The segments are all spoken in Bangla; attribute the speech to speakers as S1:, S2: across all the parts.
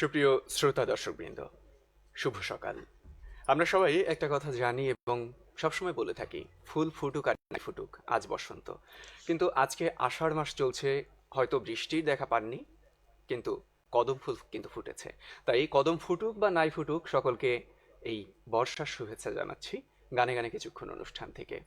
S1: সুপ্রিয় শ্রোতা দর্শকবৃন্দ, শুভ সকাল। আমরা সবাই একটা কথা জানি এবং সবসময় বলে থাকি, ফুল ফুটুক আর নাই ফুটুক, আজ বসন্ত। কিন্তু আজকে আষাঢ় মাস চলছে, হয়তো বৃষ্টির দেখা পাননি, কিন্তু কদম ফুল কিন্তু ফুটেছে। তাই কদম ফুটুক বা নাই ফুটুক, সকলকে এই বর্ষার শুভেচ্ছা জানাচ্ছি গানে গানে কিছুক্ষণ অনুষ্ঠান থেকে।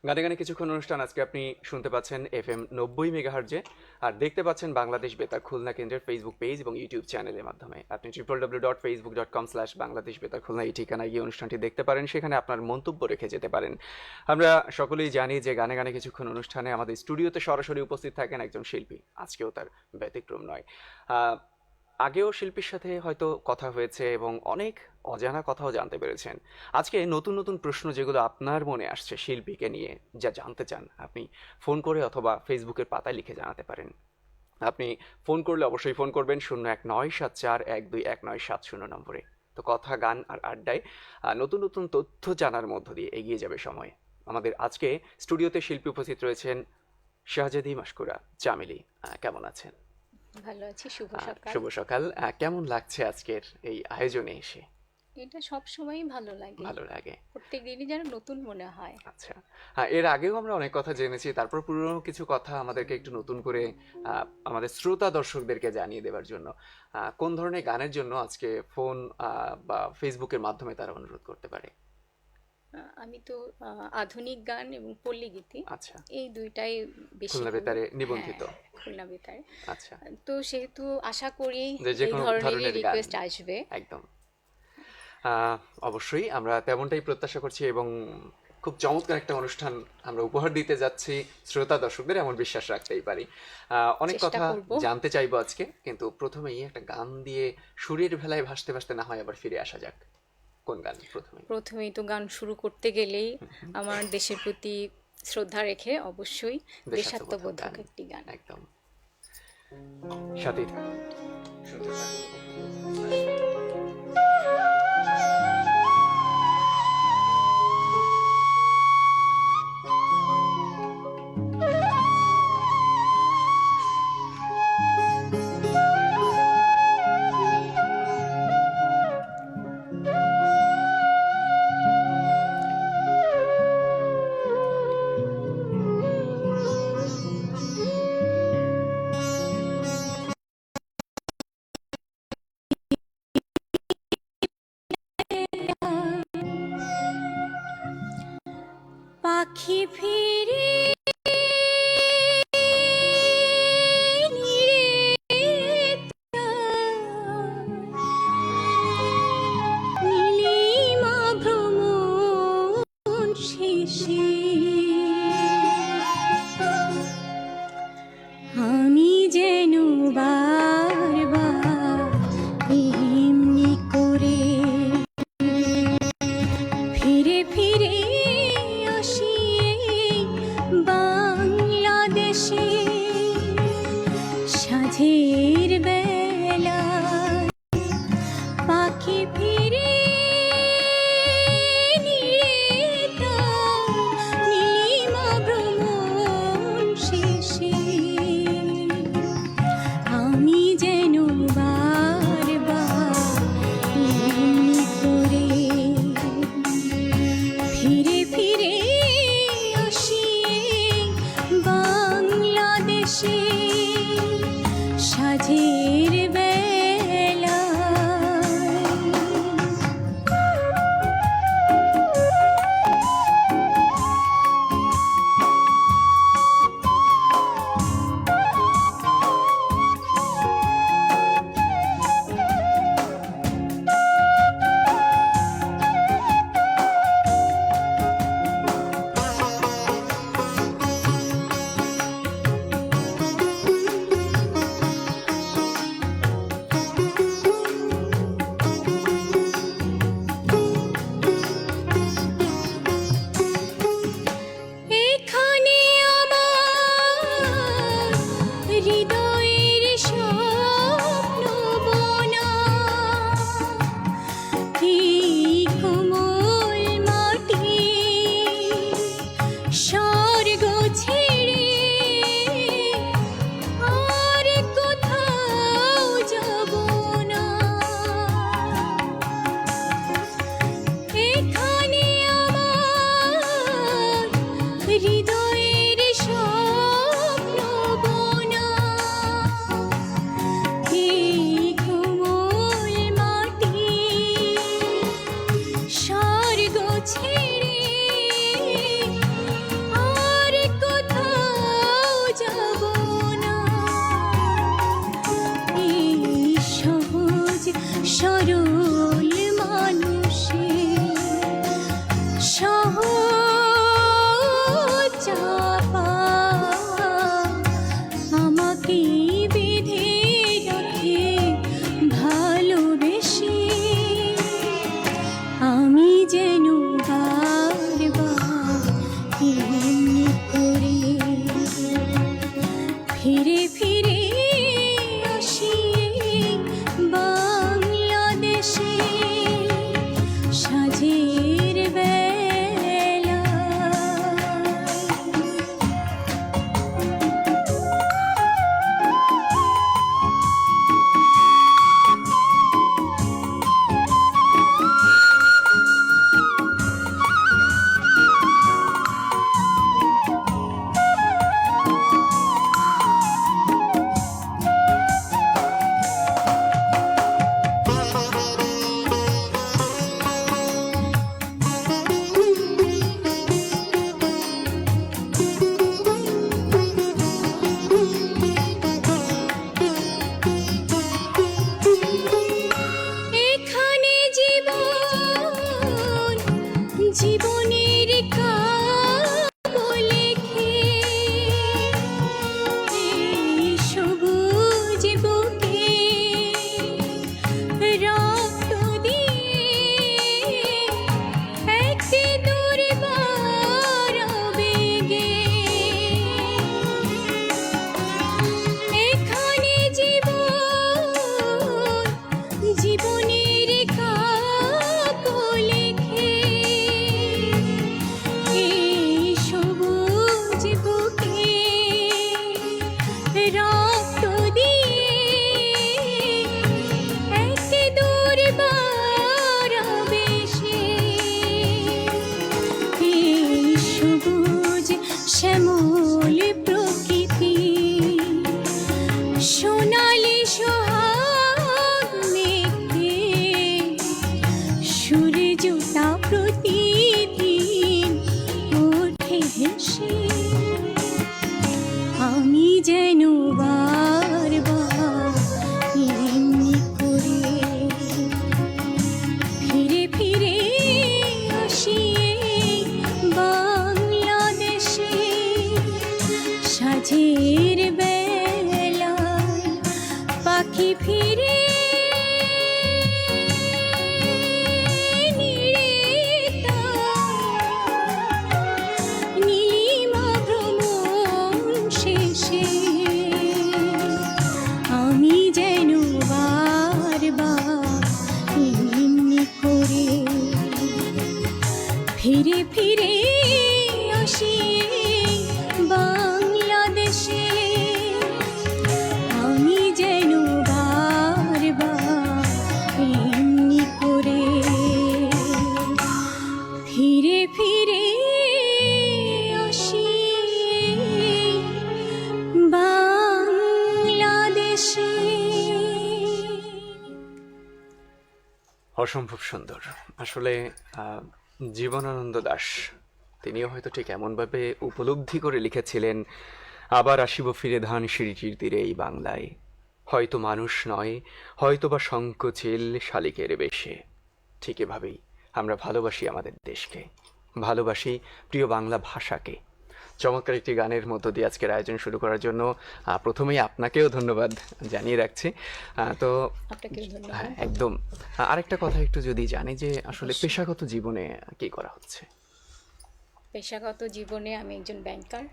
S1: গানে গানে কিছুক্ষণ অনুষ্ঠান আজকে আপনি শুনতে পাচ্ছেন FM 90 মেগাহার্জে, আর দেখতে পাচ্ছেন বাংলাদেশ বেতার খুলনা কেন্দ্রের ফেসবুক পেজ এবং ইউটিউব চ্যানেলের মাধ্যমে। আপনি www.facebook.com/বাংলাদেশ বেতার খুলনা এই ঠিকানায় গিয়ে অনুষ্ঠানটি দেখতে পারেন, সেখানে আপনার মন্তব্য রেখে যেতে পারেন। আমরা সকলেই জানি যে গানে গানে কিছুক্ষণ অনুষ্ঠানে আমাদের স্টুডিওতে সরাসরি উপস্থিত থাকেন একজন শিল্পী, আজকেও তার ব্যতিক্রম নয়। আগেও শিল্পীর সাথে হয়তো কথা হয়েছে এবং অনেক অজানা কথাও জানতে পেরেছেন। আজকে নতুন নতুন প্রশ্ন যেগুলো আপনার মনে আসছে শিল্পীকে নিয়ে, যা জানতে চান, আপনি ফোন করে অথবা ফেসবুকের পাতায় লিখে জানাতে পারেন। আপনি ফোন করলে অবশ্যই ফোন করবেন 0197412197 নম্বরে। তো কথা, গান আর আড্ডায় নতুন নতুন তথ্য জানার মধ্য দিয়ে এগিয়ে যাবে সময়। আমাদের আজকে স্টুডিওতে শিল্পী উপস্থিত রয়েছেন শাহজাদি মাসকুরা চামেলি। কেমন আছেন?
S2: ভালো আছি। শুভ সকাল।
S1: শুভ সকাল। কেমন লাগছে আজকের এই আয়োজনে এসে?
S2: এটা সব সময়ই ভালো লাগে।
S1: ভালো লাগে।
S2: প্রত্যেক দিনই যেন নতুন মনে হয়।
S1: আচ্ছা, হ্যাঁ, এর আগেও আমরা অনেক কথা জেনেছি, তারপর পুরনো কিছু কথা আমাদেরকে একটু নতুন করে আমাদের শ্রোতা দর্শকদেরকে জানিয়ে দেওয়ার জন্য কোন ধরনের গানের জন্য আজকে ফোন বা ফেসবুকের মাধ্যমে তারা অনুরোধ করতে পারে?
S2: আমি তো আধুনিক গান এবং পল্লী গীতি,
S1: আচ্ছা,
S2: এই দুইটাই বেশি
S1: খুলনা বেতারে নিবন্ধিত।
S2: হ্যাঁ, খুলনা বেতারে।
S1: আচ্ছা,
S2: তো সেহেতু আশা করি
S1: যে
S2: এই
S1: কোনো
S2: ধরনেরই
S1: ধরনের গান
S2: রিকোয়েস্ট আসবে।
S1: একদম অবশ্যই আমরা তেমনটাই প্রত্যাশা করছি এবং খুব চমৎকার একটা অনুষ্ঠান আমরা উপহার দিতে যাচ্ছি শ্রোতা দর্শকদের, এমন বিশ্বাস রাখতেই পারি। অনেক
S2: চেষ্টা
S1: কথা
S2: করব।
S1: জানতে চাইবো আজকে, কিন্তু প্রথমেই একটা গান দিয়ে সুরের ভেলায় ভাসতে ভাসতে না হয় আবার ফিরে আসা যাক। কোন গান
S2: প্রথমেই তো গান শুরু করতে গেলেই আমার দেশের প্রতি শ্রদ্ধা রেখে অবশ্যই দেশাত্মবোধক একটি গান।
S1: একদম সাথে শুনতে থাকুন।
S2: পাখি ফিরে নীলিমা ভ্রমণ শেষে আমি যেন বারবার এমনি করে ফিরে ফিরে আসি এই বাংলাদেশে। সাঁঝের বেলা পাখি ফিরে নীলিমা ভ্রমণ শেষে আমি যেন বারবার এমনি করে ফিরে ফিরে আসি বাংলাদেশে। সাঁঝের বেলা সোহাগ মেঘে সূর্যটা প্রতিদিন ওঠে হেসে, আমি যেন বারবার এমনি করে ফিরে ফিরে আসি এই বাংলাদেশে। সাঁঝের বেলায় পাখি ফিরে নীলিমা ভ্রমণ শেষে, আমি যেন বারবার এমনি করে ফিরে ফিরে আসি এই বাংলাদেশে। আমি যেন বারবার এমনি করে ফিরে ফিরে আসি এই বাংলাদেশে।
S1: অসম্ভব সুন্দর। আসলে জীবনানন্দ দাশ তিনিও হয়তো ঠিক এমনভাবে উপলব্ধি করে লিখেছিলেন, আবার আসিব ফিরে ধান সিঁড়িটির তীরে এই বাংলায়, হয়তো মানুষ নয়, হয়তো বা শঙ্খচিল শালিকের বেশে। ঠিক এভাবেই আমরা ভালোবাসি আমাদের দেশকে, ভালোবাসি প্রিয় বাংলা ভাষাকে। চমৎকার একটি গানের মধ্য দিয়ে আজকের আয়োজন শুরু করার জন্য প্রথমেই আপনাকেও ধন্যবাদ জানিয়ে রাখছি। তো
S2: আপনাকেও ধন্যবাদ।
S1: হ্যাঁ, একদম। আরেকটা কথা একটু যদি জানি যে আসলে পেশাগত জীবনে কি করা হচ্ছে?
S2: পেশাগত জীবনে আমি একজন ব্যাংকার।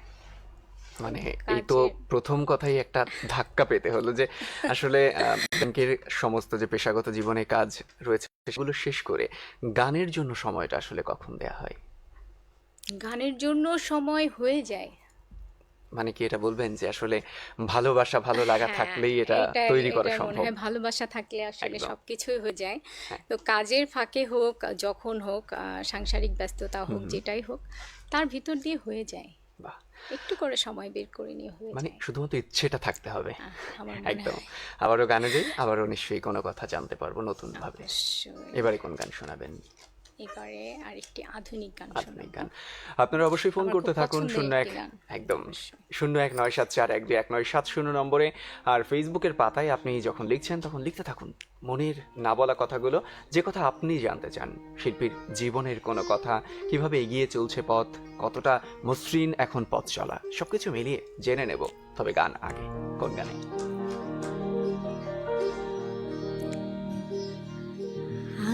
S1: মানে এই তো প্রথম কথাই একটা ধাক্কা পেতে হলো যে আসলে ব্যাংকের সমস্ত যে পেশাগত জীবনে কাজ রয়েছে সেগুলো শেষ করে গানের জন্য সময়টা আসলে কখন দেয়া হয়?
S2: গানের জন্য সময় হয়ে যায়।
S1: মানে কি এটা বলবেন যে আসলে ভালোবাসা ভালো লাগা
S2: হ্যাঁ,
S1: থাকলেই এটা তৈরি করা
S2: মনে
S1: সম্ভব?
S2: হয় ভালোবাসা থাকলে আসলে
S1: একদম।
S2: সবকিছুই হয়ে যায়।
S1: হ্যাঁ।
S2: তো কাজের ফাঁকে হোক, যখন হোক, সাংসারিক ব্যস্ততা হোক, যেটাই হোক, তার ভিতর দিয়ে হয়ে যায়।
S1: বাহ,
S2: একটু করে সময় বের করে নিয়ে হয়ে
S1: মানে
S2: যায়।
S1: শুধুমাত্র ইচ্ছেটা থাকতে হবে।
S2: আমার মনে
S1: একদম।
S2: হয়
S1: আবারও গানে যাই, আবারও নিশ্চয়ই কোনো কথা জানতে পারবো নতুন ভাবে।
S2: অবশ্যই।
S1: এবারে কোন গান শোনাবেন?
S2: এবারে আরেকটি আধুনিক গান
S1: আধুনিক
S2: শোনাবো।
S1: গান। আপনারা অবশ্যই ফোন
S2: আমার
S1: করতে
S2: খুব
S1: থাকুন
S2: পছন্দের
S1: 01
S2: একটি গান।
S1: একদম
S2: অবশ্যই।
S1: 0197412197 নম্বরে। আর ফেসবুকের পাতায় আপনি যখন লিখছেন তখন লিখতে থাকুন মনের না বলা কথাগুলো, যে কথা আপনি জানতে চান, শিল্পীর জীবনের কোনো কথা, কিভাবে এগিয়ে চলছে পথ, কতটা মসৃণ এখন পথ চলা, সবকিছু মিলিয়ে জেনে নেব। তবে গান আগে, কোন গানে?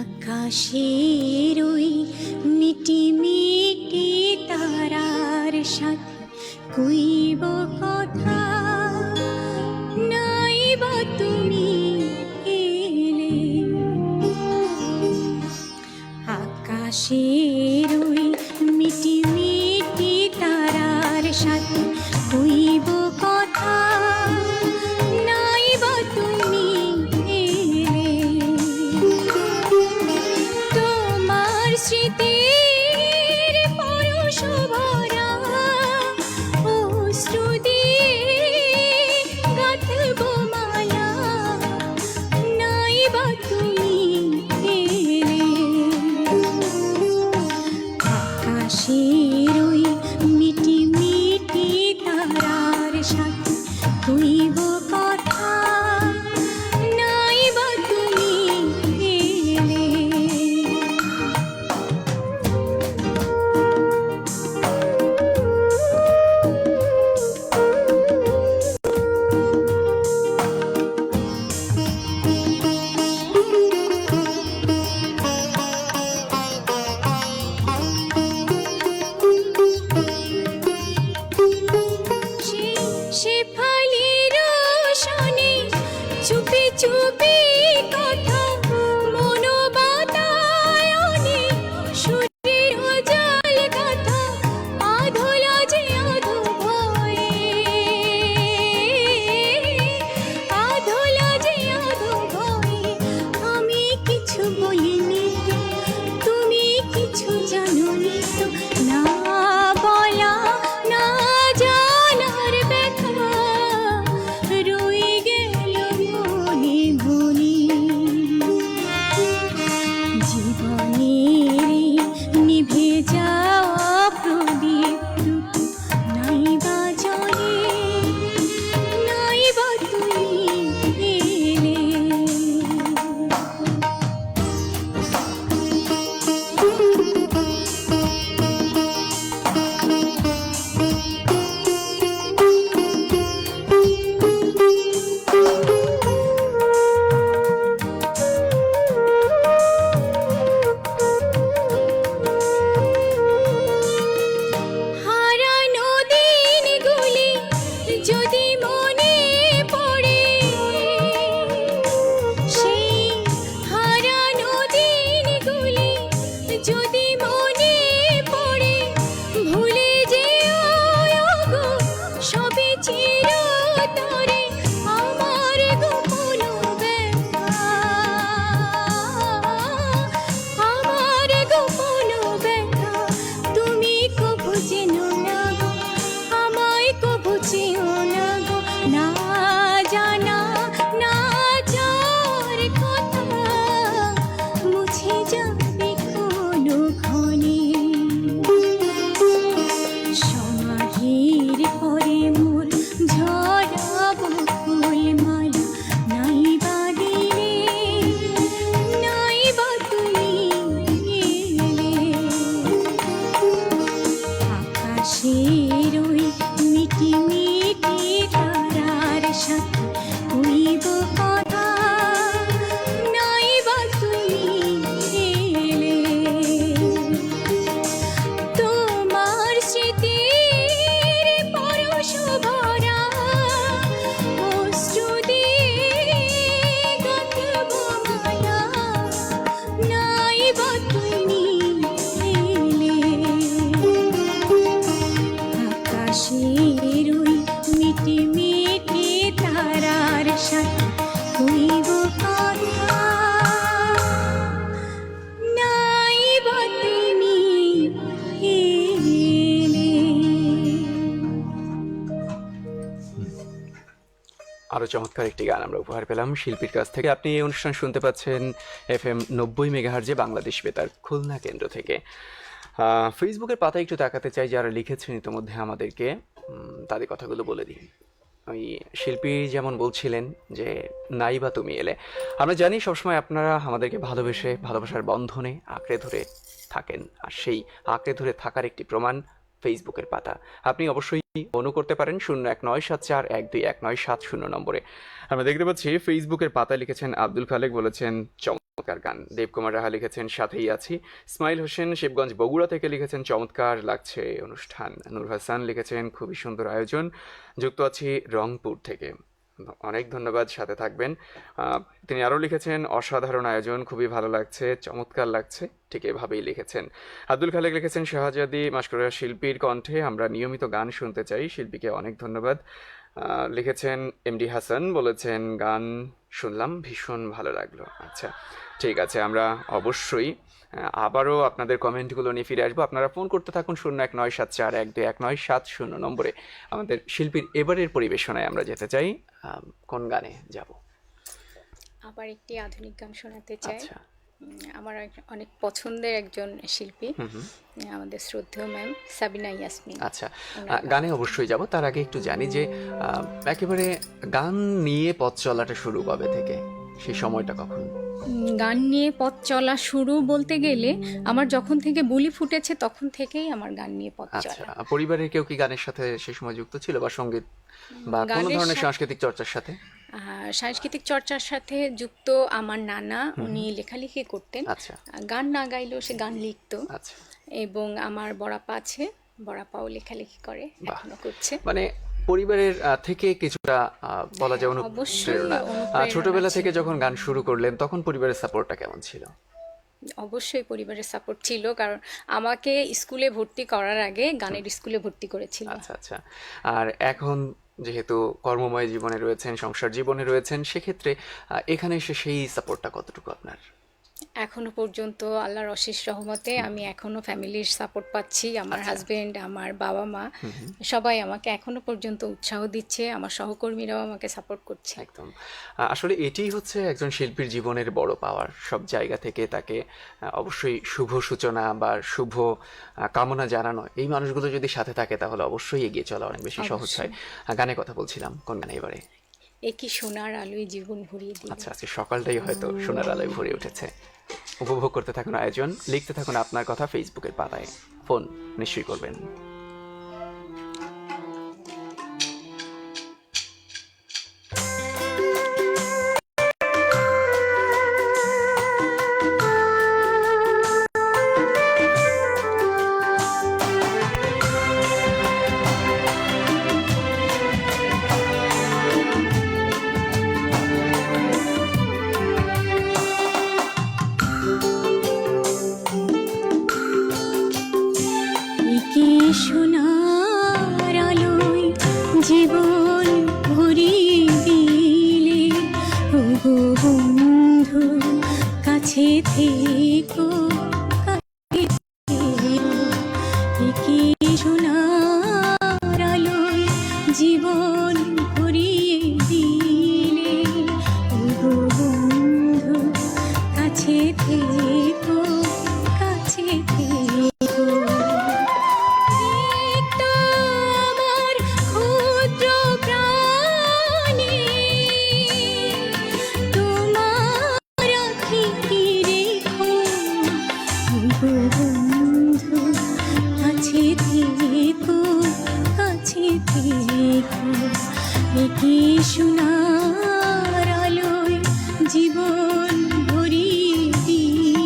S2: আকাশের ওই মিটি মিটি তারার সাথে কইব কথা, নাই বা তুমি এলে। আকাশের ওই মিটি মিটি তারার সাথে কইব কথা, নাই বা তুমি এলে। তোমার স্মৃতির পরশ ভরা অশ্রু দিয়ে
S1: আরও চমৎকার একটি গান আমরা উপহার পেলাম শিল্পীর কাছ থেকে। আপনি এই অনুষ্ঠান শুনতে পাচ্ছেন FM 90 মেগাহার্জে বাংলাদেশ বেতার খুলনা কেন্দ্র থেকে। ফেসবুকের পাতায় একটু তাকাতে চাই যারা লিখেছেন ইতিমধ্যে আমাদেরকে, তাদের কথাগুলো বলে দিই। ওই শিল্পী যেমন বলছিলেন যে নাই বা তুমি এলে, আমরা জানি সবসময় আপনারা আমাদেরকে ভালোবেসে ভালোবাসার বন্ধনে আঁকড়ে ধরে থাকেন, আর সেই আঁকড়ে ধরে থাকার একটি প্রমাণ ফেসবুকের পাতা। আপনি অবশ্যই ফোনও করতে পারেন 0197412197 নম্বরে। আমরা দেখতে পাচ্ছি ফেসবুকের পাতায় লিখেছেন আব্দুল খালেক, বলেছেন চমৎকার গান। দেবকুমার রাহা লিখেছেন সাথেই আছি। ইসমাইল হোসেন শিবগঞ্জ বগুড়া থেকে লিখেছেন চমৎকার লাগছে অনুষ্ঠান। নূর হাসান লিখেছেন খুবই সুন্দর আয়োজন, যুক্ত আছি রংপুর থেকে। অনেক ধন্যবাদ, সাথে থাকবেন। তিনি আরও লিখেছেন অসাধারণ আয়োজন, খুবই ভালো লাগছে, চমৎকার লাগছে, ঠিক এভাবেই লিখেছেন। আব্দুল খালেক লিখেছেন শাহজাদি মাস্কুরা শিল্পীর কণ্ঠে আমরা নিয়মিত গান শুনতে চাই, শিল্পীকে অনেক ধন্যবাদ। লিখেছেন MD হাসান, বলেছেন গান শুনলাম ভীষণ ভালো লাগলো। আচ্ছা ঠিক আছে, আমরা অবশ্যই আবারও আপনাদের কমেন্টগুলো নিয়ে ফিরে আসবো। আপনারা ফোন করতে থাকুন 0197412197 নম্বরে। আমাদের শিল্পীর এবারের পরিবেশনায় আমরা যেতে চাই। কোন গানে যাব?
S2: আবার একটি আধুনিক গান শোনাতে চাই।
S1: আচ্ছা,
S2: আমার অনেক পছন্দের একজন শিল্পী, আমাদের শ্রদ্ধেয় ম্যাম সাবিনা ইয়াসমিন।
S1: আচ্ছা, গানে অবশ্যই যাব। তার আগে একটু জানি যে একেবারে গান নিয়ে পথ চলাটা শুরু কবে থেকে, সেই সময়টা কখন?
S2: গান নিয়ে পথ চলা শুরু বলতে গেলে আমার যখন থেকে বুলি ফুটেছে তখন থেকেই আমার গান নিয়ে পথ
S1: আচ্ছা,
S2: চলা।
S1: পরিবারের কেউ কি গানের সাথে সেই সময় যুক্ত ছিল, বা সঙ্গীত বা কোনো ধরনের সাংস্কৃতিক চর্চার সাথে?
S2: সাংস্কৃতিক চর্চার সাথে যুক্ত আমার নানা, উনি লেখালেখি করতেন।
S1: আচ্ছা
S2: গান না গাইলেও সে গান লিখতো।
S1: আচ্ছা,
S2: এবং আমার বড়াপা আছে, বড়াপাও লেখালেখি করে, এখনো করছে।
S1: মানে পরিবারের থেকে কিছুটা বলা যায়
S2: অবশ্যই
S1: অনুপ্রেরণা।
S2: অনুপ্রেরণা
S1: ছোটবেলা
S2: ছিল।
S1: থেকে যখন গান শুরু করলেন তখন পরিবারের সাপোর্টটা কেমন ছিল?
S2: অবশ্যই পরিবারের সাপোর্ট ছিল, কারণ আমাকে স্কুলে ভর্তি করার আগে গানের স্কুলে ভর্তি করেছিল।
S1: আচ্ছা আচ্ছা। আর এখন যেহেতু কর্মময় জীবনে রয়েছেন, সংসার জীবনে রয়েছেন, সেক্ষেত্রে এখানে এসে সেই সাপোর্টটা কতটুকু আপনার?
S2: এখনো পর্যন্ত আল্লাহর অশেষ রহমতে আমি এখনো ফ্যামিলির সাপোর্ট পাচ্ছি। আমার হাজবেন্ড, আমার বাবা মা সবাই আমাকে এখনো পর্যন্ত উৎসাহ দিচ্ছে, আমার সহকর্মীরাও আমাকে সাপোর্ট করছে।
S1: একদম। আসলে এটাই হচ্ছে একজন শিল্পীর জীবনের বড় পাওয়ার। সব জায়গা থেকে তাকে অবশ্যই শুভ সূচনা বা শুভ কামনা জানানো, এই মানুষগুলো যদি সাথে থাকে তাহলে অবশ্যই এগিয়ে চলা অনেক বেশি সহজ হয়। গানের কথা বলছিলাম, কোন গানে এবারে?
S2: একই সোনার আলোয় জীবন ভরিয়ে দিল।
S1: আচ্ছা, আজকে সকালটাই হয়তো সোনার আলোয় ভরে উঠেছে। উপভোগ করতে থাকুন আয়োজন, লিখতে থাকুন আপনার কথা ফেসবুকের পাতায়, ফোন নিশ্চয়ই করবেন।
S2: একই সোনার আলোয় জীবন ভরিয়ে দিলে, ওগো বন্ধু কাছে থেকো, কাছে থেকো। একই সোনার আলোয় জীবন ভরিয়ে দিলে, ওগো বন্ধু কাছে থেকো, কাছে থেকো। একটা আমার ক্ষুদ্র প্রাণে তোমার আঁখি রেখো, ওগো বন্ধু কাছে থেকো, কাছে থেকো। একই সোনার আলোয় জীবন ভরিয়ে দিলে,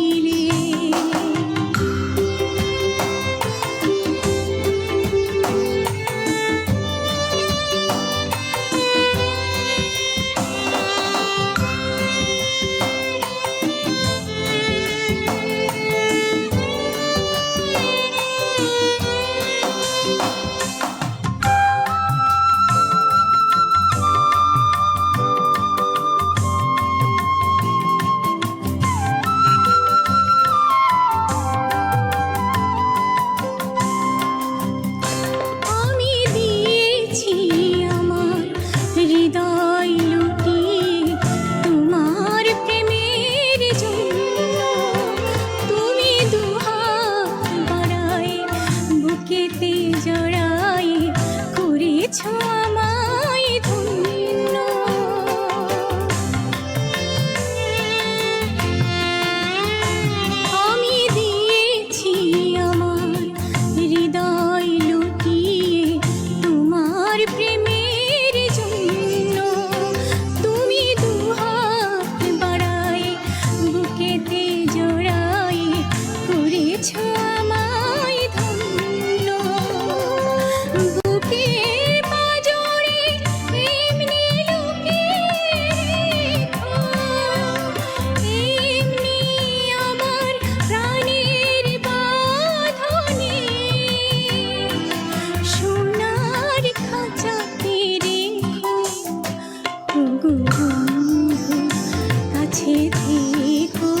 S2: কাছে থেকো,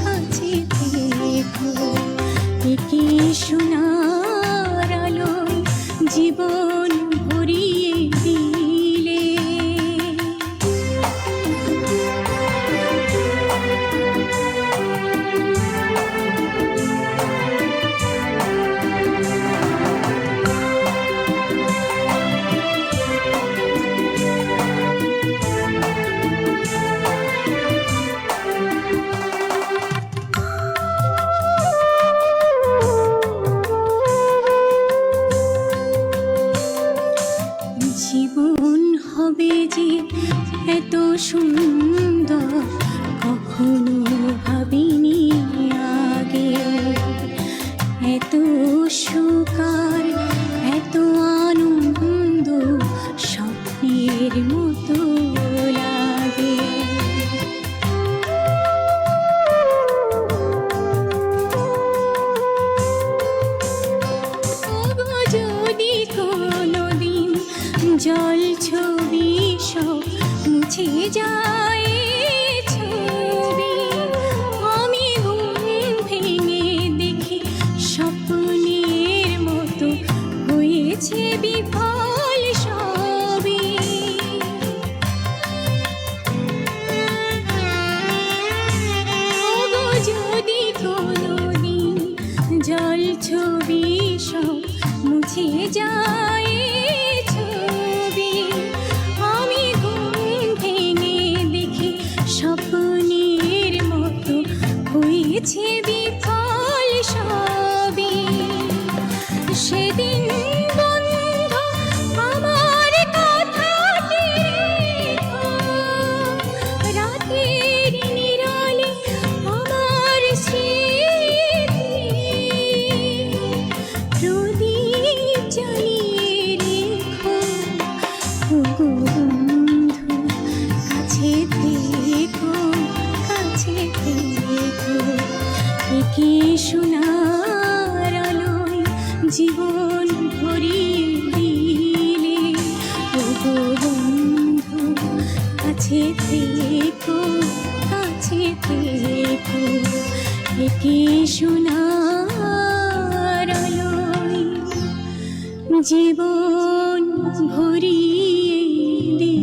S2: কাছে থেকো, একে সোনার আলোয় জীবন ভরিয়ে দিলে। জীবন হবে যে এত সুন্দর কখনো ভাবিনি আগে, এত সুকার এত আনন্দ স্বপ্নের মতো লাগে। ওগো যদি কোনোদিন জল ছবি সব মুছে যায় ছবি, আমি ঘুম ভেঙে দেখি স্বপ্নের মতো হয়েছে বিফল সবই। ওগো যদি কোনোদিন জল ছবি সব মুছে যায় ছবি, আমি ঘুম ভেঙে দেখি স্বপ্নের মতো হয়েছে বিফল সবই। সেদিন বন্ধু আমার কথাটি রেখো, রাতের নিরালে আমার স্মৃতি প্রদীপ জ্বালিয়ে রেখো। ওগো বন্ধু কাছে থেকো, কাছে থেকো, একে সোনার আলোয় জীবন ভরিয়ে দিলে। ওগো বন্ধু কাছে থেকো, কাছে থেকো, একে সোনার আলোয় জীবন ভরিয়ে দিলে।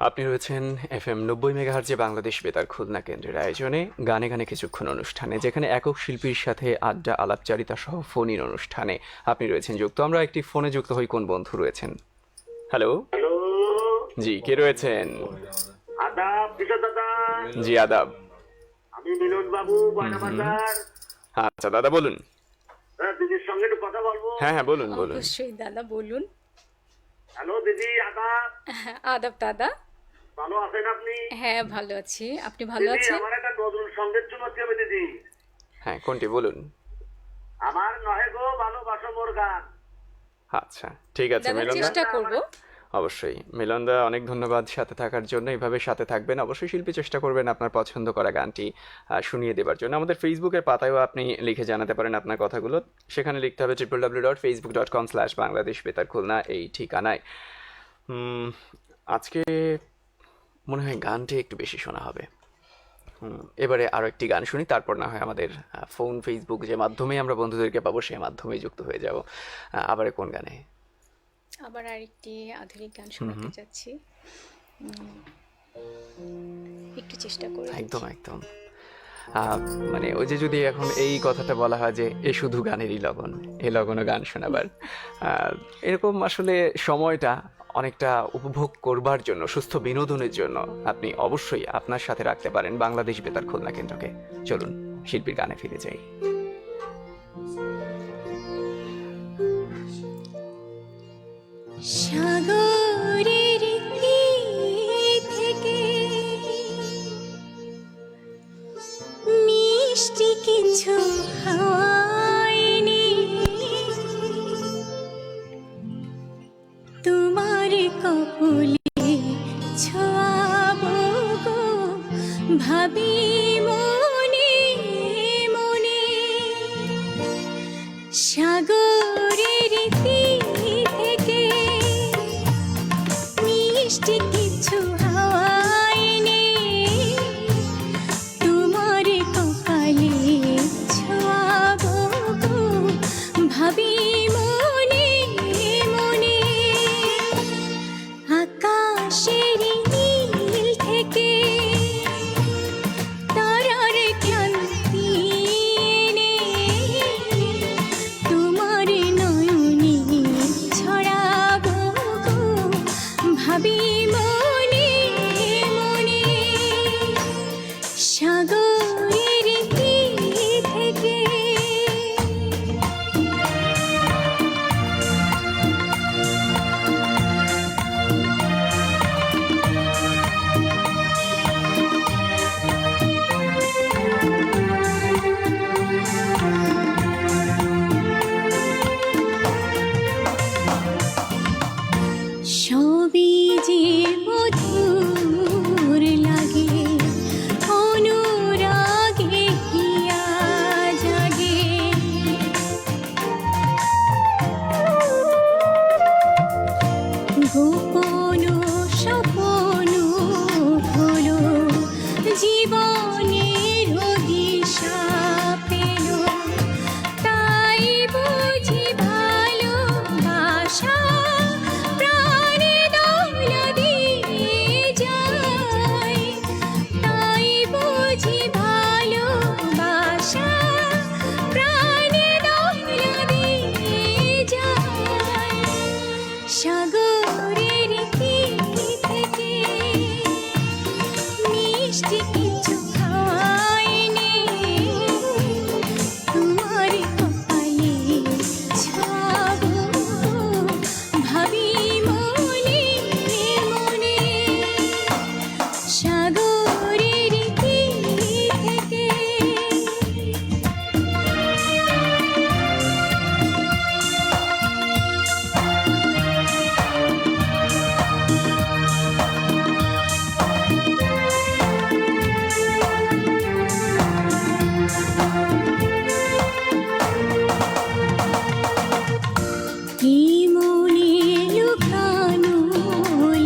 S1: আপনি রয়েছেন FM 90 মেগাহার্জে বাংলাদেশ বেতার খুলনা কেন্দ্রের আয়োজনে গানে গানে কিছুক্ষণ অনুষ্ঠানে, যেখানে একক শিল্পীর সাথে আড্ডা আলাপচারিতা সহ ফোন ইন অনুষ্ঠানে আপনি রয়েছেন যুক্ত। আমরা একটি ফোনে যুক্ত হই, কোন বন্ধু রয়েছেন? হ্যালো,
S3: হ্যালো,
S1: জি কে রয়েছেন?
S3: আদাব কিশোর দাদা।
S1: জি আদাব।
S3: আমি মিলন বাবু, বায়না বাজার।
S1: আচ্ছা দাদা বলুন।
S3: দিদির সঙ্গে একটু কথা বলবো।
S1: হ্যাঁ হ্যাঁ বলুন বলুন।
S2: অবশ্যই দাদা বলুন।
S3: হ্যালো দিদি, আদাব।
S2: আদাব দাদা।
S3: ভালো আছেন আপনি?
S2: হ্যাঁ ভালো আছি, আপনি ভালো
S3: দিদি,
S2: আছেন?
S3: আমার একটা নজরুল সঙ্গীত শোনাতে হবে দিদি।
S1: হ্যাঁ কোনটি বলুন?
S3: আমার নহে গো ভালোবাসো মোর গান।
S1: আচ্ছা ঠিক আছে
S2: দাদা
S1: মিলনদা,
S2: চেষ্টা করব।
S1: অবশ্যই মিলনদা, অনেক ধন্যবাদ সাথে থাকার জন্য। এইভাবে সাথে থাকবেন, অবশ্যই শিল্পী চেষ্টা করবেন আপনার পছন্দ করা গানটি শুনিয়ে দেবার জন্য। আমাদের ফেসবুকের পাতায়ও আপনি লিখে জানাতে পারেন আপনার কথাগুলো, সেখানে লিখতে হবে www.facebook.com/বাংলাদেশ বেতার খুলনা এই ঠিকানায়। আজকে মনে হয় গানটি একটু বেশি শোনা হবে। এবারে আরও একটি গান শুনি, তারপর না হয় আমাদের ফোন ফেসবুক যে মাধ্যমে আমরা বন্ধুদেরকে পাবো সেই মাধ্যমেই যুক্ত হয়ে যাব। আবার কোন গানে?
S2: আবার আরেকটি আধুনিক গান শোনাতে যাচ্ছি, একটু চেষ্টা করে
S1: একদম একদম। মানে ওই যে যদি এখন এই কথাটা বলা হয় যে এ শুধু গানেরই লগন, এ লগনও গান শোনাবার, এরকম আসলে সময়টা অনেকটা উপভোগ করবার জন্য, সুস্থ বিনোদনের জন্য আপনি অবশ্যই আপনার সাথে রাখতে পারেন বাংলাদেশ বেতার খুলনা কেন্দ্রকে। চলুন শিল্পীর গানে ফিরে যাই।
S2: সাগরের তীর থেকে মিষ্টি কিছু হয়নি, তোমার কপলে ছোঁয়াবো গো ভাবি মনে মনে। সাগরের তীর থেকে মিষ্টি কিছু হাওয়ায় নেই, তোমার কপালে ছোঁয়াবো গো, ভাবি মনে মনে। আকাশের নীল থেকে তারার ক্লান্তি এনে, তোমার নয়নে ছড়াবো গো, ভাবি মনে মনে। সাগরের তীর থেকে সবই যে মধুর লাগে, অনুরাগে হিয়া জাগে। গোপন স্বপন হলো, জীবনের দিশা পেল, তাই বুঝি ভালোবাসা প্রাণে দৌলা দিয়ে যায়, তাই বুঝি ভালোবাসা প্রাণে দৌলা দিয়ে যায়। সাগরের তীর থেকে মিষ্টি কিছু খাওয়ায় নেই, তোমার কপালে ছোঁয়াবো ভাবি মনে মনে। সাগরের তীর থেকে কি মনে লুকানো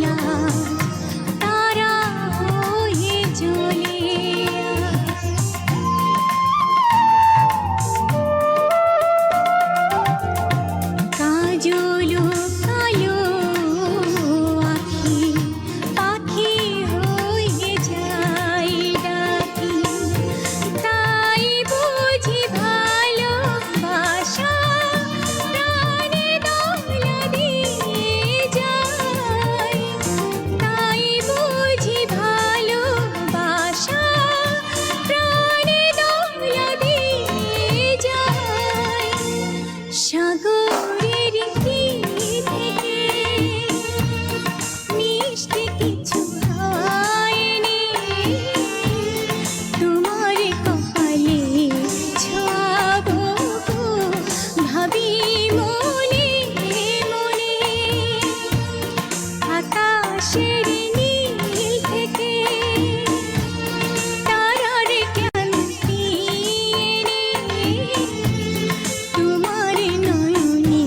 S2: লাজ, তারা হয়ে জ্বলে কাজল কালো আখি, পাখি হয়ে যায় ডাকি, তাই বুঝি ভালোবাসা প্রাণে দৌলা দিয়ে যায়, তাই বুঝি ভালোবাসা প্রাণে দৌলা দিয়ে যায়। সাগরের তীর থেকে মিষ্টি কিছু হাওয়ায় নেই, তোমার কপালে ছোঁয়াবো গো, ভাবি মনে মনে। আকাশের নীল থেকে তারার ক্লান্তি এনে, তোমার নয়নে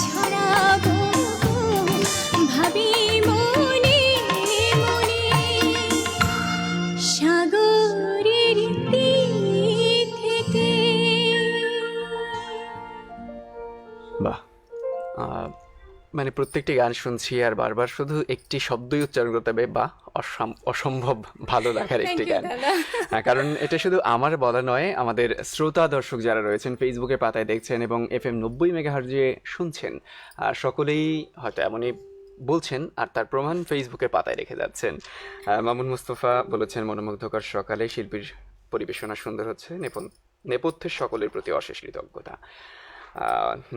S2: ছড়াবো গো, ভাবি মনে মনে। সাগরের তীর থেকে
S1: বাহ! মানে প্রত্যেকটি গান শুনছি আর বারবার শুধু একটি শব্দই উচ্চারণ করতে হবে, বা অসম্ভব ভালো লাগার একটি
S2: থ্যাংক ইউ
S1: গান।
S2: দাদা।
S1: কারণ এটা শুধু আমার বলা নয়, আমাদের শ্রোতা দর্শক যারা রয়েছেন ফেসবুকের পাতায় দেখছেন এবং FM 90 মেগাহার্জে শুনছেন, সকলেই হয়তো এমনই বলছেন আর তার প্রমাণ ফেসবুকের পাতায় রেখে যাচ্ছেন। মামুন মুস্তফা বলেছেন, মনোমুগ্ধকর সকালে শিল্পীর পরিবেশনা সুন্দর হচ্ছে, নেপথ্যের সকলের প্রতি অশেষ কৃতজ্ঞতা।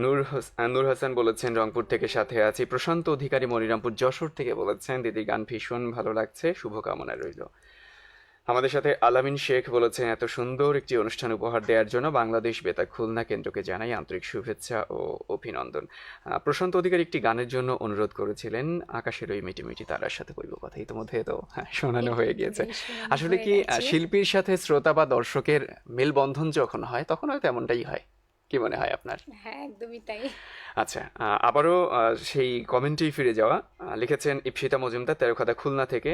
S1: নূর হাসান বলেছেন, রংপুর থেকে সাথে আছি। প্রশান্ত অধিকারী মনিরামপুর যশোর থেকে বলেছেন, দিদির গান ভীষণ ভালো লাগছে, শুভকামনা রইল। আমাদের সাথে আলামিন শেখ বলেছেন, এত সুন্দর একটি অনুষ্ঠান উপহার দেওয়ার জন্য বাংলাদেশ বেতার খুলনা কেন্দ্রকে জানাই আন্তরিক শুভেচ্ছা ও অভিনন্দন। প্রশান্ত অধিকারী একটি গানের জন্য অনুরোধ করেছিলেন, আকাশের ওই মিটি মিটি তারার সাথে বলবো কথা, ইতিমধ্যে তো শোনানো হয়ে গিয়েছে। আসলে কি শিল্পীর সাথে শ্রোতা বা দর্শকের মেলবন্ধন যখন হয় তখন হয়তো এমনটাই হয়। কি মনে হয় আপনার?
S2: হ্যাঁ, একদমই তাই।
S1: আচ্ছা, আবারও সেই কমেন্টেই ফিরে যাওয়া। লিখেছেন ইপসিতা মজুমদার, তেরোখাদা, খুলনা থেকে।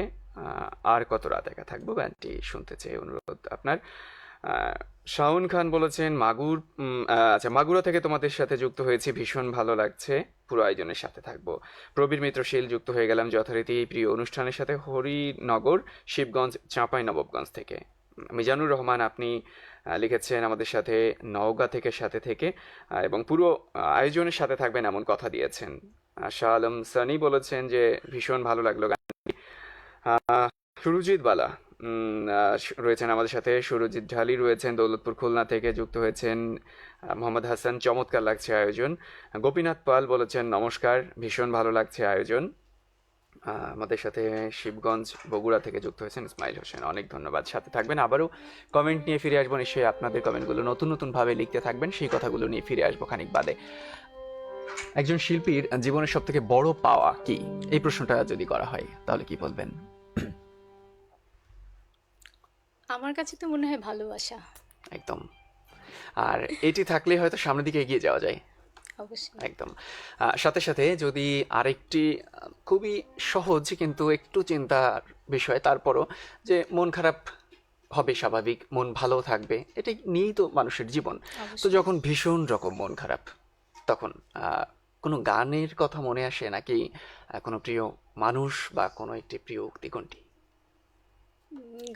S1: আর কত রাত একা থাকবো গানটি শুনতে চেয়ে অনুরোধ আপনার। শাওন খান বলেছেন আচ্ছা, মাগুরা থেকে তোমাদের সাথে যুক্ত হয়েছি, ভীষণ ভালো লাগছে, পুরো আয়োজনের সাথে থাকবো। প্রবীর মিত্রশীল যুক্ত হয়ে গেলাম যথারীতি এই প্রিয় অনুষ্ঠানের সাথে, হরিনগর, শিবগঞ্জ, চাঁপাই নবাবগঞ্জ থেকে। মিজানুর রহমান আপনি লিখেছেন আমাদের সাথে নওগাঁ থেকে সাথে এবং পুরো আয়োজনের সাথে থাকবেন এমন কথা দিয়েছেন। শাহ আলম সানি বলেছেন যে ভীষণ ভালো লাগলো গানটি। সুরজিৎ বালা রয়েছেন আমাদের সাথে, সুরজিৎ ঢালি রয়েছেন দৌলতপুর খুলনা থেকে যুক্ত হয়েছেন। মোহাম্মদ হাসান, চমৎকার লাগছে আয়োজন। গোপীনাথ পাল বলেছেন নমস্কার, ভীষণ ভালো লাগছে আয়োজন। আমাদের সাথে শিবগঞ্জ, বগুড়া থেকে যুক্ত হয়েছেন ইসমাইল হোসেন, অনেক ধন্যবাদ, সাথে থাকবেন। আবারও কমেন্ট নিয়ে ফিরে আসবো নিশ্চয়ই, আপনাদের কমেন্টগুলো নতুনভাবে লিখতে থাকবেন, সেই কথাগুলো নিয়ে ফিরে আসবো খানিক বাদে। একজন শিল্পীর জীবনের সব থেকে বড় পাওয়া কি, এই প্রশ্নটা যদি করা হয় তাহলে কি বলবেন?
S2: আমার কাছে তো মনে হয় ভালোবাসা।
S1: একদম। আর এটি থাকলে হয়তো সামনের দিকে এগিয়ে যাওয়া যায়।
S2: অবশ্যই।
S1: একদম। সাথে যদি আরেকটি খুবই সহজ কিন্তু একটু চিন্তার বিষয়, তারপরও যে মন খারাপ হবে স্বাভাবিক, মন ভালো থাকবে, এটাই নিয়েই তো মানুষের জীবন। তো যখন ভীষণ রকম মন খারাপ, তখন কোনো গানের কথা মনে আসে নাকি কোনো প্রিয় মানুষ বা কোনো একটি প্রিয় উক্তি, কোনটি?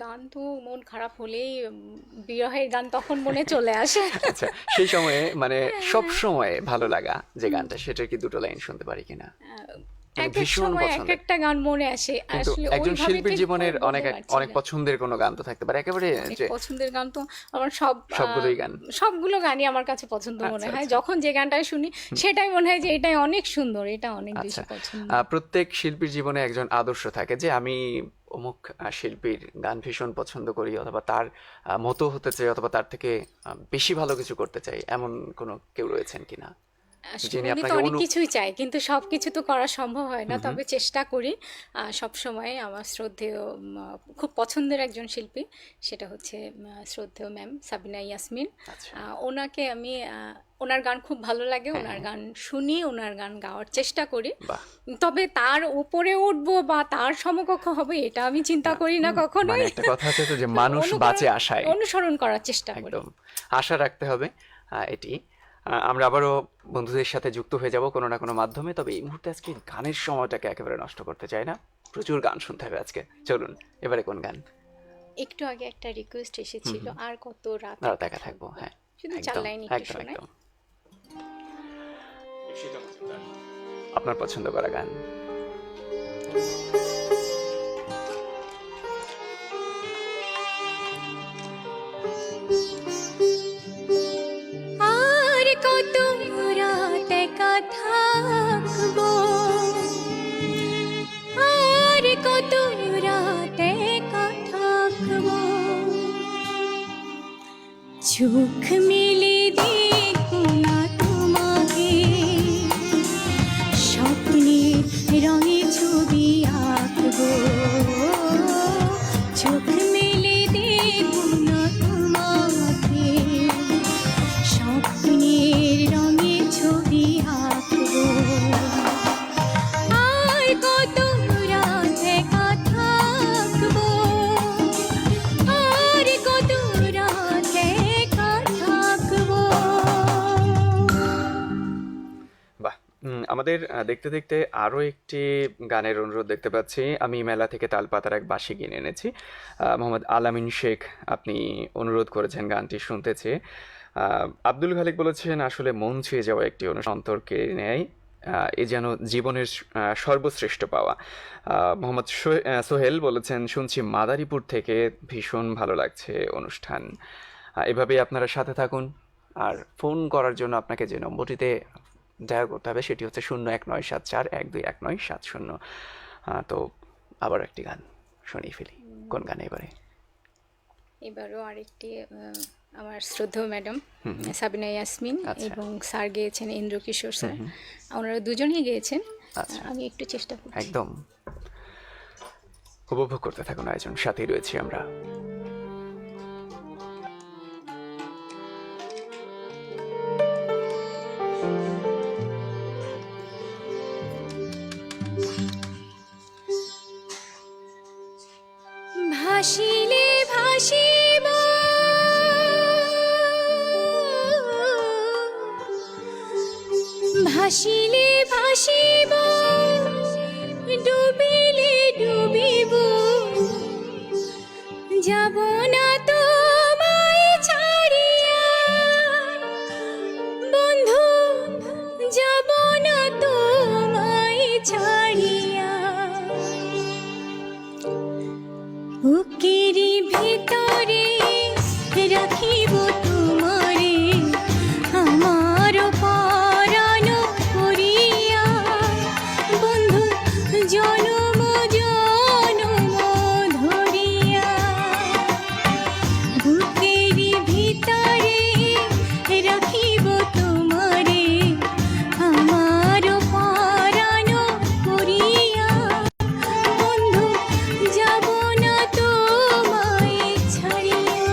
S2: গান তো মন খারাপ হলেই বিরহের গান তখন মনে চলে আসে।
S1: আচ্ছা, সেই সময়ে মানে সব সময় ভালো লাগা যে গানটা, সেটার কি দুটো লাইন শুনতে পারি কিনা? মানে
S2: এক এক
S1: ভীষণ
S2: সময় এক
S1: পছন্দের,
S2: একটা গান মনে আসে,
S1: কিন্তু
S2: আসলে
S1: একজন
S2: ওইভাবে
S1: শিল্পীর
S2: ঠিক
S1: জীবনের
S2: বলতে
S1: অনেক
S2: পারছি
S1: অনেক
S2: না।
S1: পছন্দের কোনো গান তো থাকতে পারে, একেবারে
S2: অনেক
S1: যে
S2: পছন্দের গান তো আমার
S1: সবগুলোই গান।
S2: সবগুলো গানই আমার কাছে পছন্দ মনে
S1: আচ্ছা,
S2: হয়।
S1: আচ্ছা।
S2: যখন যে গানটাই শুনি সেটাই মনে হয় যে এটাই অনেক সুন্দর, এটা অনেক বেশি
S1: আচ্ছা,
S2: পছন্দ।
S1: প্রত্যেক শিল্পীর জীবনে একজন আদর্শ থাকে যে আমি অমুক শিল্পীর গান ভীষণ পছন্দ করি, অথবা তার মতো হতে চাই, অথবা তার থেকে বেশি ভালো কিছু করতে চাই, এমন কোনো কেউ রয়েছেন কিনা যিনি
S2: মনে তো
S1: আপনাকে
S2: অনেক কিছুই চাই, কিন্তু সব কিছু তো করা সম্ভব হয় না, তবে চেষ্টা করি। সব সময় আমার শ্রদ্ধেয় খুব পছন্দের একজন শিল্পী, সেটা হচ্ছে শ্রদ্ধেয় ম্যাম সাবিনা ইয়াসমিন।
S1: আচ্ছা।
S2: ওনাকে আমি ওনার গান খুব ভালো লাগে, ওনার গান শুনি, ওনার গান গাওয়ার চেষ্টা করি।
S1: বাহ।
S2: তবে তার উপরে উঠবো বা তার সমকক্ষ হবে এটা আমি চিন্তা করি না কখনোই।
S1: মানে একটা কথা আছে তো যে মানুষ বাঁচে আশায়,
S2: অনুসরণ করার চেষ্টা করি।
S1: একদম আশা রাখতে হবে। এটি আমরা আবারও বন্ধুদের সাথে যুক্ত হয়ে যাব কোনো না কোনো মাধ্যমে, তবে এই মুহূর্তে আজকে গানের সময়টাকে একেবারে নষ্ট করতে চাই না, প্রচুর গান শুনতে হবে আজকে। চলুন এবারে কোন গান?
S2: একটু আগে একটা রিকোয়েস্ট এসেছিল, আর কত রাত
S1: দেখা থাকবো। হ্যাঁ,
S2: শুধু চার
S1: একদম
S2: লাইন একটু
S1: একদম
S2: শোনাই।
S1: একদম আপনার পছন্দ করা গান।
S2: আর কত রাত একা থাকবো, আর কত রাত একা থাকবো, চোখ মেলে দেখো না তোমাকে, স্বপ্নে রঙে ছবি আঁকবো, চোখ মেলে দেখো না তোমাকে, স্বপ্নের রঙে ছবি আঁকবো, আর কত রাত একা থাকবো, আর কত রাত একা থাকবো।
S1: বাহ। আমাদের দেখতে দেখতে আরও একটি গানের অনুরোধ দেখতে পাচ্ছি। আমি মেলা থেকে তালপাতার এক বাঁশি কিনে এনেছি। মোহাম্মদ আলামিন শেখ আপনি অনুরোধ করেছেন গানটি শুনতে চেয়ে। আব্দুল খালিক বলেছেন আসলে মন ছুঁয়ে যাওয়া একটি অন্তরকে নেয়, এ যেন জীবনের সর্বশ্রেষ্ঠ পাওয়া। মোহাম্মদ সোহেল বলেছেন শুনছি মাদারীপুর থেকে, ভীষণ ভালো লাগছে অনুষ্ঠান। এভাবেই আপনারা সাথে থাকুন। আর ফোন করার জন্য আপনাকে যে নম্বরটিতে ডায়াল করতে হবে সেটি হচ্ছে 019741219770। তো আবার একটি গান শুনিয়ে ফেলি, কোন গানে এবারে?
S2: এবারও আরেকটি আমার শ্রদ্ধেয় ম্যাডাম সাবিনা ইয়াসমিন এবং স্যার গেয়েছেন ইন্দ্র কিশোর স্যার, ওনারা দুজনেই গেয়েছেন। আমি একটু চেষ্টা করছি।
S1: একদম উপভোগ করতে থাকুন আয়োজন, সাথেই রয়েছি আমরা।
S2: ভাসিলে ভাসিব ভাসিলে ভাসিব ডুবিলে ডুবিব যাব না তোমায় ছাড়িয়া বন্ধু যাব না তোমায় ছাড়িয়া বুকের ভিতরে রাখিব তোমারে আমার পরাণ করিয়া বন্ধু জনম জনম ধরিয়া বুকের ভিতরে রাখিব তোমারে আমার পরাণ করিয়া বন্ধু যাব না তোমায় ছাড়িয়া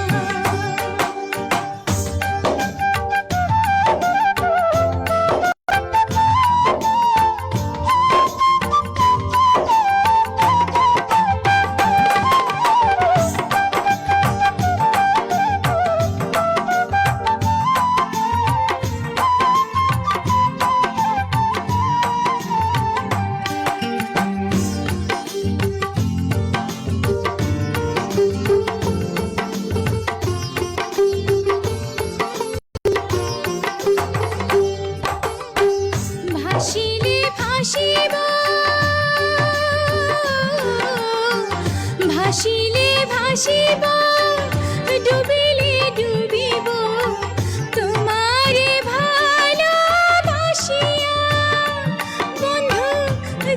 S2: ভাসিলে ভাসিব ভাসিলে ভাসিব ডুবিলে ডুবিব তোমারে ভালোবাসিয়া বন্ধু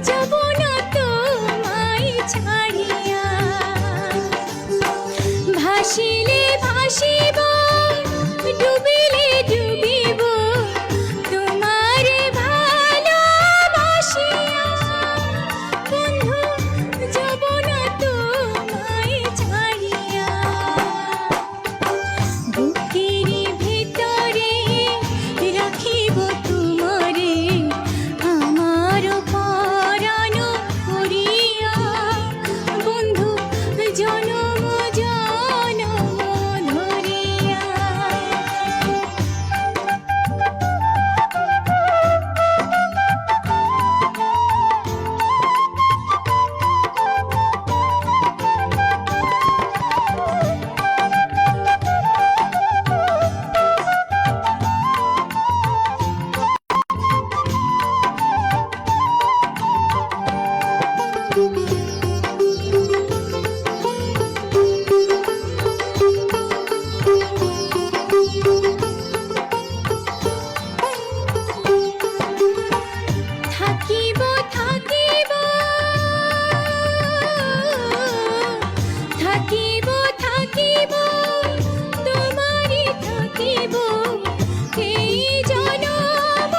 S2: যাব না তোমায় ছাড়িয়া ভাসিলে ভাসিব ডুবিলে ডুবিব তোমারে ভালোবাসিয়া বন্ধু যাব না তোমায় ছাড়িয়া বুকের ভিতরে রাখিব তোমারে আমার পরাণ করিয়া বন্ধু জনম জনম ধরিয়া থাকিব থাকিব থাকিব থাকিব তোমারে থাকিব এই জনম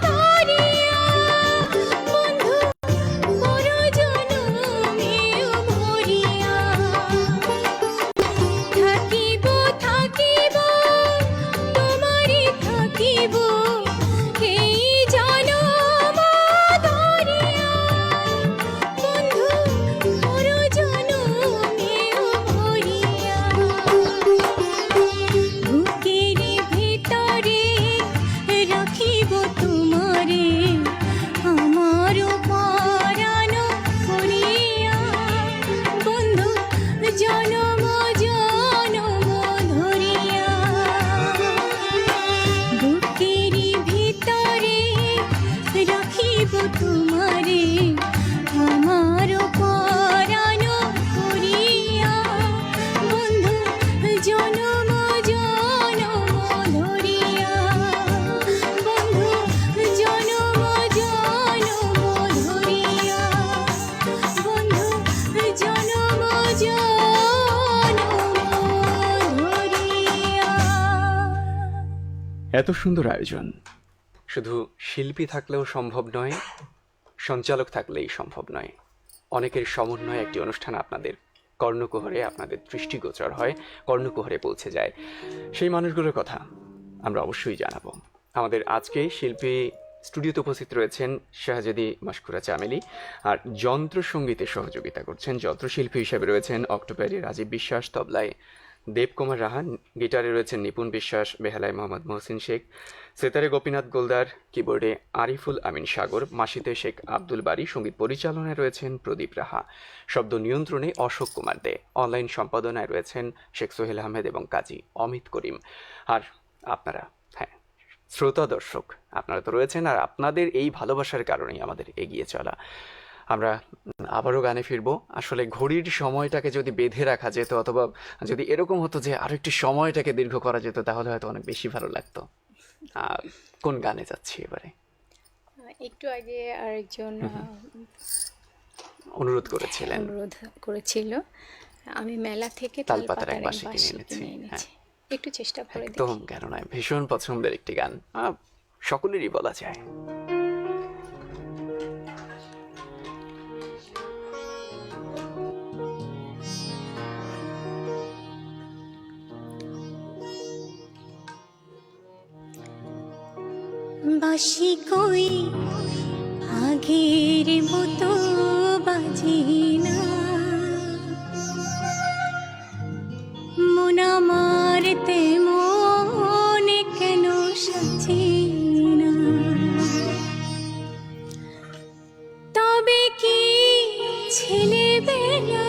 S2: ধরিয়া বন্ধু পর জনমেও ভরিয়া থাকিব থাকিব তোমারে থাকিব এই জনম ধরিয়া বন্ধু পর জনমেও ভরিয়া বুকের ভিতরে রাখিব তোমারে আমার পরাণ করিয়া বন্ধু জনম জনম ধরিয়া বুকের ভিতরে রাখিব তোমারে আমার পরাণ করিয়া বন্ধু জনম জনম ধরিয়া বন্ধু জনম জনম ধরিয়া বন্ধু জনম জনম ধরিয়া।
S1: এত সুন্দর আয়োজন শুধু শিল্পী থাকলেও সম্ভব নয়, সঞ্চালক থাকলেই সম্ভব নয়। অনেকের সমন্বয়ে একটি অনুষ্ঠান আপনাদের কর্ণকুহরে, আপনাদের দৃষ্টিগোচর হয়, কর্ণকুহরে পৌঁছে যায়। সেই মানুষগুলোর কথা আমরা অবশ্যই জানাবো। আমাদের আজকে শিল্পী স্টুডিওতে উপস্থিত রয়েছেন শাহজাদি মাশকুরা চামেলি, আর যন্ত্রসঙ্গীতে সহযোগিতা করছেন যন্ত্রশিল্পী হিসেবে রয়েছেন অক্টোপারি রাজীব বিশ্বাস, তবলায় দেবকুমার রাহান, গিটারে রয়েছেন নিপুণ বিশ্বাস, বেহালায় মোহাম্মদ মহসিন শেখ, সেতারে গোপীনাথ গোলদার, কিবোর্ডে আরিফুল আমিন সাগর, মাসিতে শেখ আব্দুল বারী, সঙ্গীত পরিচালনায় রয়েছেন প্রদীপ রাহা, শব্দ নিয়ন্ত্রণে অশোক কুমার দে, অনলাইন সম্পাদনায় রয়েছেন শেখ সোহেল আহমেদ এবং কাজী অমিত করিম। আর আপনারা, হ্যাঁ শ্রোতা দর্শক, আপনারা তো রয়েছেন, আর আপনাদের এই ভালোবাসার কারণেই আমাদের এগিয়ে চলা। আমরা আবারও গানে ফিরবো। আসলে ঘড়ির সময়টাকে যদি বেঁধে রাখা যেত, অথবা যদি এরকম হতো যে আরো একটু সময়টাকে দীর্ঘ করা যেত, তাহলে হয়তো অনেক বেশি ভালো লাগতো। কোন গানে যাচ্ছি এবারে?
S2: একটু আগে আরেকজন
S1: অনুরোধ করেছিলেন,
S2: অনুরোধ করেছিল, আমি মেলা থেকে
S1: তালপাতার এক
S2: তালপাতার এক
S1: বাঁশি
S2: বাঁশি
S1: কিনে এনেছি।
S2: কিনে এনেছি। একটু চেষ্টা করে দেখি।
S1: একদম, কেন নয়, ভীষণ পছন্দের একটি গান, সকলেরই বলা যায়।
S4: বাঁশি কই আগের মতো বাজে না, মন আমার তেমন কেন সাজে না, তবে কি ছেলেবেলা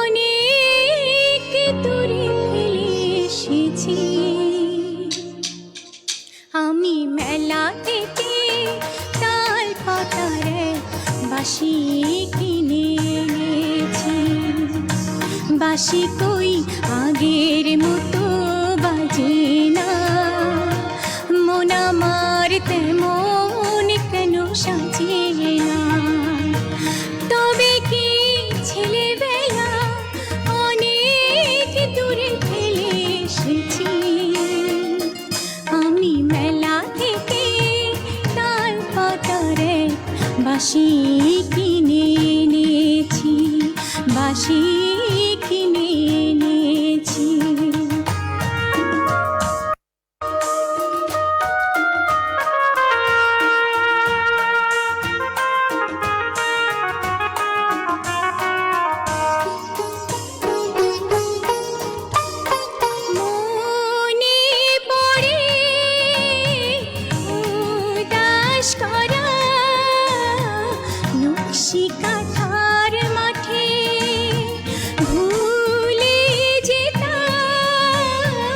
S4: অনেক দূরে ফেলে এসেছি, আমি মেলা থেকে তাল পাতারে বাঁশি কিনে এনেছি। বাঁশি কই আগের মতো বাজে না, মন আমার তেমন কেন সাজে না, তবে কি ছেলেবেলা অনেক দূরে ফেলে এসেছি, আমি মেলা থেকে তাল পাতারে বাঁশি কিনে এনেছি, বাঁশি কিনে এনেছি। মনে পড়ে উদাস করা নকশি কাঁথার মাঠে, ভুলে যেতাম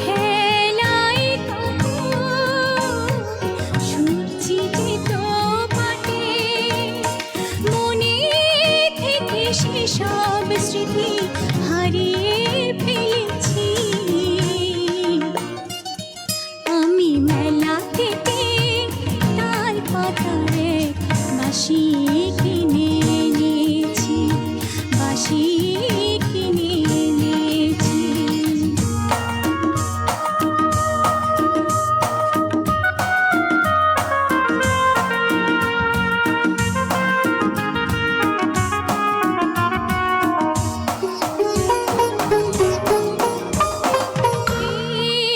S4: খেলায় কখন সূর্যি যেত পাটে, মনে থেকে সেসব স্মৃতি হারিয়ে ফেলেছি, আমি মেলা থেকে তাল পাতারে বাঁশি কিনে এনেছি, বাঁশি কিনে এনেছি।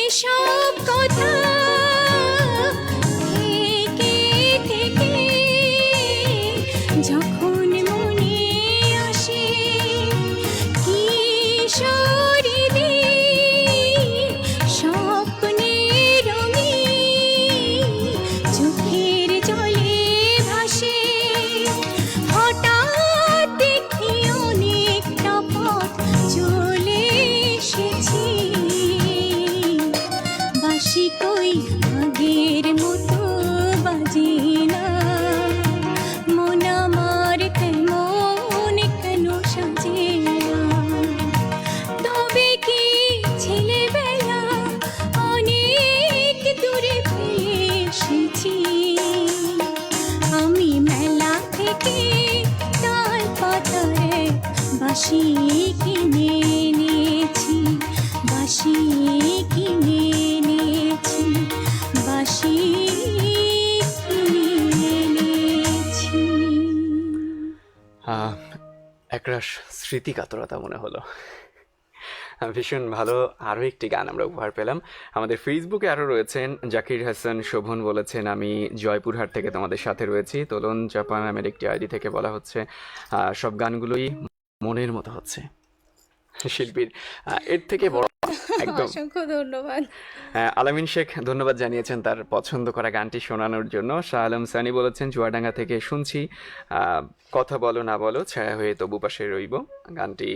S4: এসব কথা থেকে থেকে যখন মনে আসে, কিশোরীদের স্বপ্নের রঙিন চোখের জলে ভাসে, হঠাৎ দেখি অনেকটা পথ চলে এসেছি, বাঁশি কই আগের মতো বাজে না, মন আমার তেমন কেন সাজে না, তবে কি ছেলেবেলা অনেক দূরে ফেলে এসেছি, আমি মেলা থেকে তাল পাতারে বাঁশি কিনে এনেছি, বাঁশি কিনে এনেছি, বাঁশি কিনে এনেছি।
S1: একরাশ স্মৃতি কাতরতা মনে হলো। ভীষণ ভালো আরও একটি গান আমরা উপহার পেলাম। আমাদের ফেসবুকে আরও রয়েছেন জাকির হাসান শোভন, বলেছেন আমি জয়পুরহাট থেকে তোমাদের সাথে রয়েছি। তোলন জাপান নামের একটি আইডি থেকে বলা হচ্ছে সব গানগুলোই মনের মতো হচ্ছে। শিল্পীর এর থেকে বড় একদম।
S2: অসংখ্য ধন্যবাদ।
S1: আলামিন শেখ ধন্যবাদ জানিয়েছেন তার পছন্দ করা গানটি শোনানোর জন্য। শাহ আলম সানি বলেছেন চুয়াডাঙ্গা থেকে শুনছি, কথা বলো না বলো ছায়া হয়ে তবু পাশে রইব, গানটি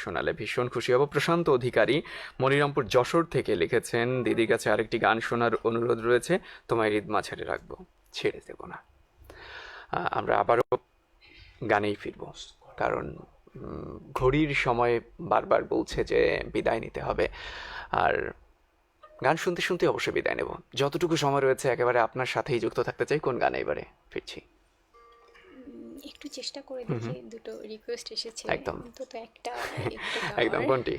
S1: শোনালে ভীষণ খুশি হব। প্রশান্ত অধিকারী মনিরামপুর যশোর থেকে লিখেছেন দিদির কাছে আরেকটি গান শোনার অনুরোধ রয়েছে, তোমায় ঈদ মাঝারে রাখবো ছেড়ে দেব না। আমরা আবারও গানেই ফিরব, কারণ ঘড়ির সময় বারবার বলছে যে বিদায় নিতে হবে, আর গান শুনতে শুনতে অবশ্যই বিদায় নেব। যতটুকু সময় রয়েছে একেবারে আপনার সাথেই যুক্ত থাকতে চাই। কোন গানে এবারে ফিরছি?
S2: একটু চেষ্টা করে দেখি, দুটো রিকোয়েস্ট এসেছে,
S1: একদম।
S2: অন্তত একটা
S1: একদম, কোনটি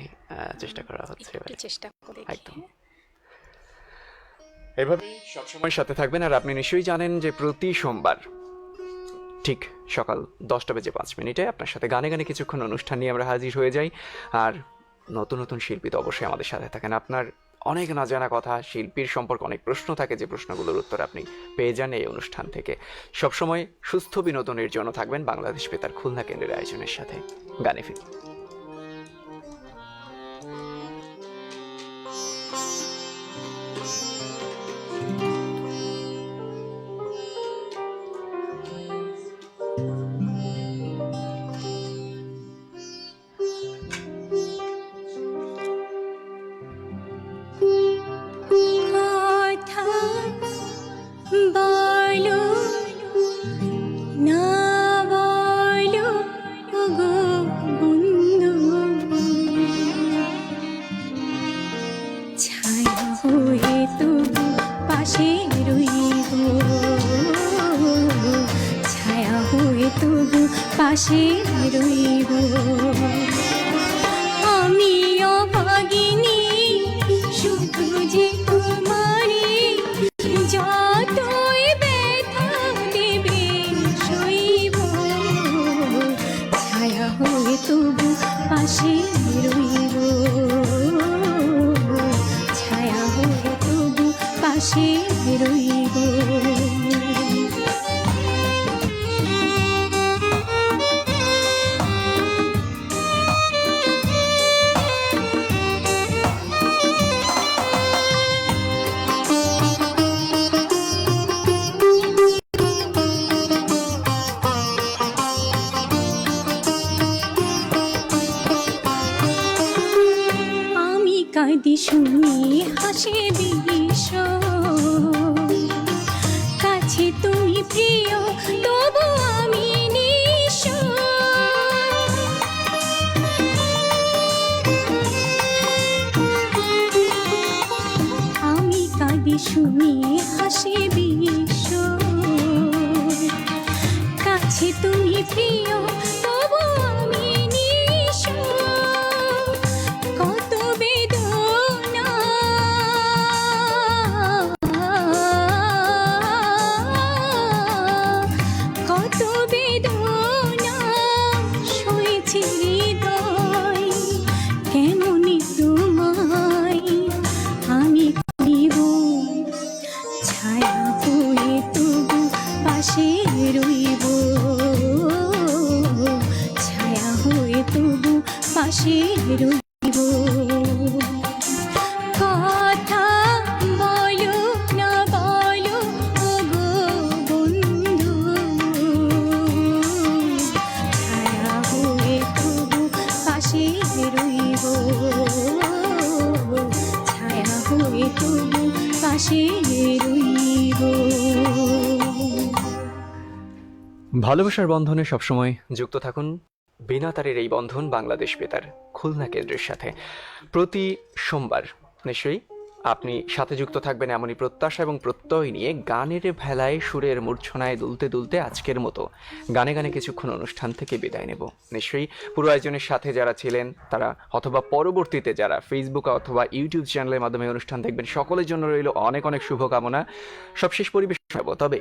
S1: চেষ্টা করা হচ্ছে
S2: একটু
S1: এবারে?
S2: চেষ্টা করে
S1: একদম। এভাবে সবসময় সাথে থাকবেন। আর আপনি নিশ্চয়ই জানেন যে প্রতি সোমবার ঠিক সকাল 10:05 আপনার সাথে গানে গানে কিছুক্ষণ অনুষ্ঠান নিয়ে আমরা হাজির হয়ে যাই। আর নতুন নতুন শিল্পী তো অবশ্যই আমাদের সাথে থাকেন। আপনার অনেক না জানা কথা, শিল্পীর সম্পর্কে অনেক প্রশ্ন থাকে, যে প্রশ্নগুলোর উত্তর আপনি পেয়ে যান এই অনুষ্ঠান থেকে। সবসময় সুস্থ বিনোদনের জন্য থাকবেন বাংলাদেশ বেতার খুলনা কেন্দ্রের আয়োজনের সাথে। গানে ফির।
S4: কথা বলো না বলো ওগো বন্ধু, ছায়া হয়ে তবু পাশে রইব, ছায়া হয়ে তবু পাশে রইব। আমি অভাগিনী শুধু যে তোমারে, যতই ব্যথা দেবে সইব, ছায়া হয়ে তবু পাশে রইব, ছায়া হয়ে তবু পাশে রইব। আমি কাঁদি শুনি হাসে বিশ্ব, কাছে তুমি প্রিয় তবু আমি নিঃস্ব। আমি কাঁদি শুনি হাসে বিশ্ব, কাছে তুমি প্রিয় তবু আমি নিঃস্ব। কত বেদনা কত বেদনা সয়েছে হৃদয়, কেমনই তোমায় আমি কাঁদিব, ছায়া হয়ে তবু পাশে রইব, ছায়া হয়ে তবু পাশে রইব। কথা বলো না বলো ওগো বন্ধু, ছায়া হয়ে তবু পাশে রইব, ছায়া হয়ে তবু পাশে রইব।
S1: ভালোবাসার বন্ধনে সবসময় যুক্ত থাকুন বিনা তারের এই বন্ধন বাংলাদেশ বেতার খুলনা কেন্দ্রের সাথে। প্রতি সোমবার নিশ্চয়ই আপনি সাথে যুক্ত থাকবেন এমনই প্রত্যাশা এবং প্রত্যয় নিয়ে গানের ভেলায় সুরের মূর্ছনায় দুলতে দুলতে আজকের মতো গানে গানে কিছুক্ষণ অনুষ্ঠান থেকে বিদায় নেব। নিশ্চয়ই পুরো আয়োজনের সাথে যারা ছিলেন তারা, অথবা পরবর্তীতে যারা ফেসবুক অথবা ইউটিউব চ্যানেলের মাধ্যমে অনুষ্ঠান দেখবেন, সকলের জন্য রইল অনেক অনেক শুভকামনা। সবশেষ পরিবেশ হব। তবে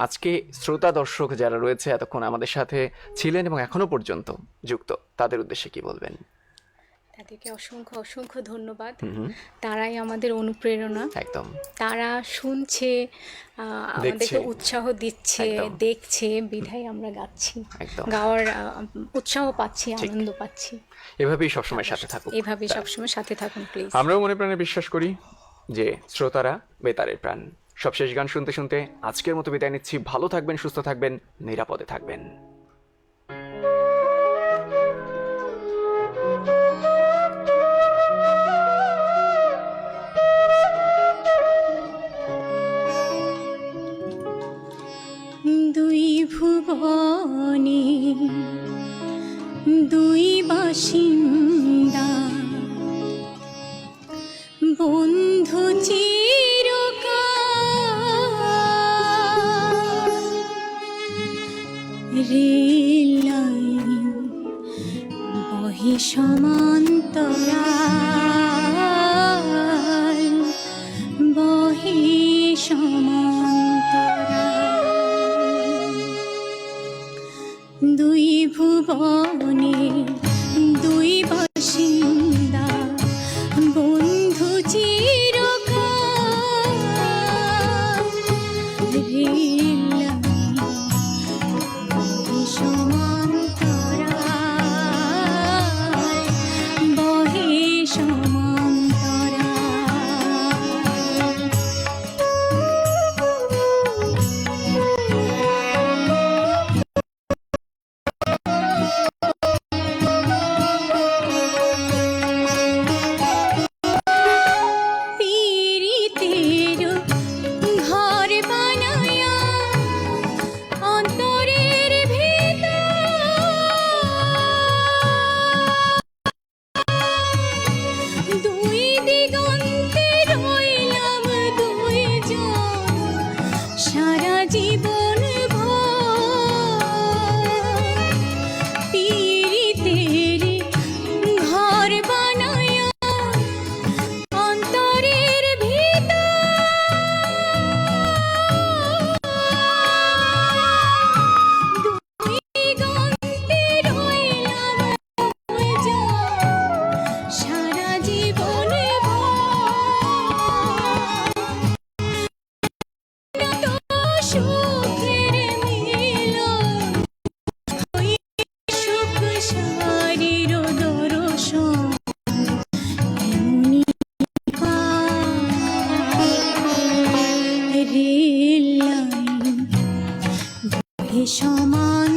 S1: আজকে শ্রোতা দর্শক যারা রয়েছে এতক্ষণ আমাদের সাথে ছিলেন এবং এখনো পর্যন্ত যুক্ত, তাদের উদ্দেশ্যে কি বলবেন?
S2: তাদেরকে অসংখ্য অসংখ্য ধন্যবাদ।
S1: হুম,
S2: তারাই আমাদের অনুপ্রেরণা।
S1: একদম
S2: তারা শুনছে, আমাদেরকে উৎসাহ দিচ্ছে,
S1: একদম।
S2: দেখছে, বিধায় আমরা গাচ্ছি,
S1: একদম।
S2: গাওয়ার উৎসাহ পাচ্ছি, আনন্দ পাচ্ছি।
S1: এভাবেই সবসময় সাথে থাকুক।
S2: এভাবে সবসময় সাথে থাকুন প্লিজ।
S1: আমরাও মনে প্রাণে বিশ্বাস করি যে শ্রোতারা বেতারের প্রাণ। সবশেষ গান শুনতে শুনতে আজকের মতো বিদায় নিচ্ছি। ভালো থাকবেন, সুস্থ থাকবেন, নিরাপদে থাকবেন।
S4: দুই ভুবনে দুই বাসিন্দা, বন্ধু চিরকাল। রেল লাইন বহে সমান্তরাল, বহে সমান্তরাল। দুই ভুবনে দুই বাসিন্দা, বন্ধু চিরকাল। রেল লাইন বহে সমান্তরাল, বহে সমান্তরাল। পীড়িতের ঘর বানায়া অন্তরের ভিতর, দুই দিগন্তে রইলাম দুইজন সারা জীবন ভর। পীড়িতের ঘর বানায়া অন্তরের ভিতর, দিগন্তে রইলাম দুইজন সারা জীবন ভর। তো সুখের মিলন, ওই সুখ সারির দর্শন, এমনি রেল লাইন বহে সমান